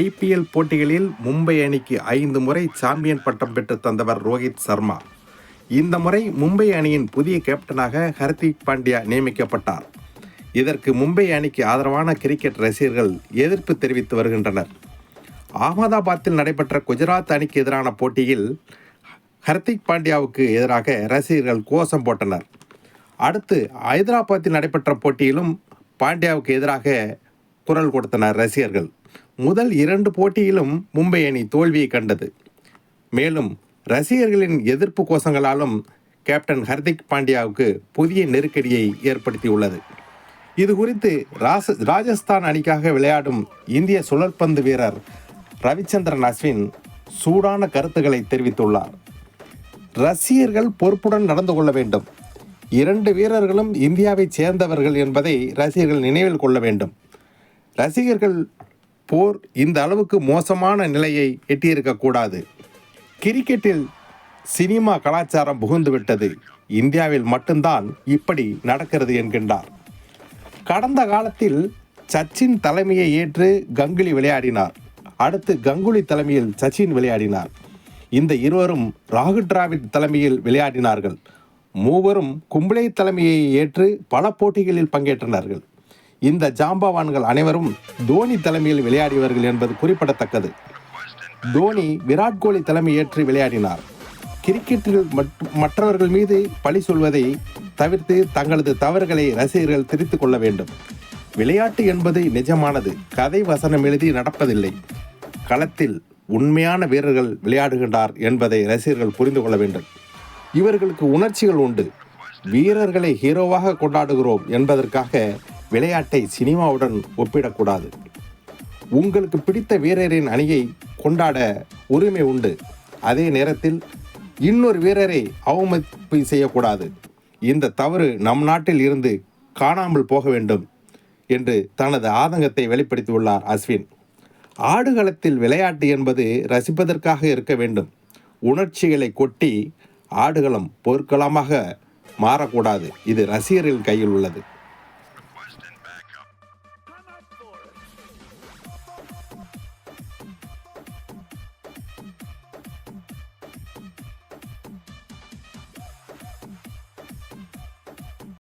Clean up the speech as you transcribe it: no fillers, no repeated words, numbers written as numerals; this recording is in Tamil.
ஐபிஎல் போட்டிகளில் மும்பை அணிக்கு 5 முறை சாம்பியன் பட்டம் பெற்று தந்தவர் ரோஹித் சர்மா. இந்த முறை மும்பை அணியின் புதிய கேப்டனாக ஹர்திக் பாண்டியா நியமிக்கப்பட்டார். இதற்கு மும்பை அணிக்கு ஆதரவான கிரிக்கெட் ரசிகர்கள் எதிர்ப்பு தெரிவித்து வருகின்றனர். அகமதாபாத்தில் நடைபெற்ற குஜராத் அணிக்கு எதிரான போட்டியில் ஹர்திக் பாண்டியாவுக்கு எதிராக ரசிகர்கள் கோஷம் போட்டனர். அடுத்து ஹைதராபாத்தில் நடைபெற்ற போட்டியிலும் பாண்டியாவுக்கு எதிராக குரல் கொடுத்தனர் ரசிகர்கள். முதல் 2 போட்டியிலும் மும்பை அணி தோல்வியை கண்டது. மேலும் ரசிகர்களின் எதிர்ப்பு கோஷங்களாலும் கேப்டன் ஹர்திக் பாண்டியாவுக்கு புதிய நெருக்கடியை ஏற்படுத்தியுள்ளது. இது குறித்து ராஜஸ்தான் அணிக்காக விளையாடும் இந்திய சுழற்பந்து வீரர் ரவிச்சந்திரன் அஸ்வின் சூடான கருத்துக்களை தெரிவித்துள்ளார். ரசிகர்கள் பொறுப்புடன் நடந்து கொள்ள வேண்டும். 2 வீரர்களும் இந்தியாவைச் சேர்ந்தவர்கள் என்பதை ரசிகர்கள் நினைவில் கொள்ள வேண்டும். ரசிகர்கள் போர் இந்த அளவுக்கு மோசமான நிலையை எட்டியிருக்கக்கூடாது. கிரிக்கெட்டில் சினிமா கலாச்சாரம் புகுந்துவிட்டது. இந்தியாவில் மட்டும்தான் இப்படி நடக்கிறது என்கின்றார். கடந்த காலத்தில் சச்சின் தலைமையை ஏற்று கங்குலி விளையாடினார். அடுத்து கங்குலி தலைமையில் சச்சின் விளையாடினார். இந்த இருவரும் ராகுல் டிராவிட் தலைமையில் விளையாடினார்கள். மூவரும் கும்ப்ளே தலைமையை ஏற்று பல போட்டிகளில் பங்கேற்றனர்கள். இந்த ஜாம்பவான்கள் அனைவரும் தோனி தலைமையில் விளையாடியவர்கள் என்பது குறிப்பிடத்தக்கது. தோனி விராட் கோலி தலைமை ஏற்று விளையாடினார். கிரிக்கெட்டில் மற்றவர்கள் மீது பழி சொல்வதை தவிர்த்து தங்களது தவறுகளை ரசிகர்கள் திருத்திக் கொள்ள வேண்டும். விளையாட்டு என்பது நிஜமானது. கதை வசனம் எழுதி நடப்பதில்லை. களத்தில் உண்மையான வீரர்கள் விளையாடுகின்றார் என்பதை ரசிகர்கள் புரிந்து கொள்ள வேண்டும். இவர்களுக்கு உணர்ச்சிகள் உண்டு. வீரர்களை ஹீரோவாக கொண்டாடுகிறோம் என்பதற்காக விளையாட்டை சினிமாவுடன் ஒப்பிடக்கூடாது. உங்களுக்கு பிடித்த வீரரின் அணியை கொண்டாட உரிமை உண்டு. அதே நேரத்தில் இன்னொரு வீரரை அவமதிப்பு செய்யக்கூடாது. இந்த தவறு நம் நாட்டில் இருந்து காணாமல் போக வேண்டும் என்று தனது ஆதங்கத்தை வெளிப்படுத்தியுள்ளார் அஸ்வின். ஆடுகளத்தில் விளையாட்டு என்பது ரசிப்பதற்காக இருக்க வேண்டும். உணர்ச்சிகளை கொட்டி ஆடுகளம் போர்க்களமாக மாறக்கூடாது. இது ரசிகர்கள் கையில் உள்ளது.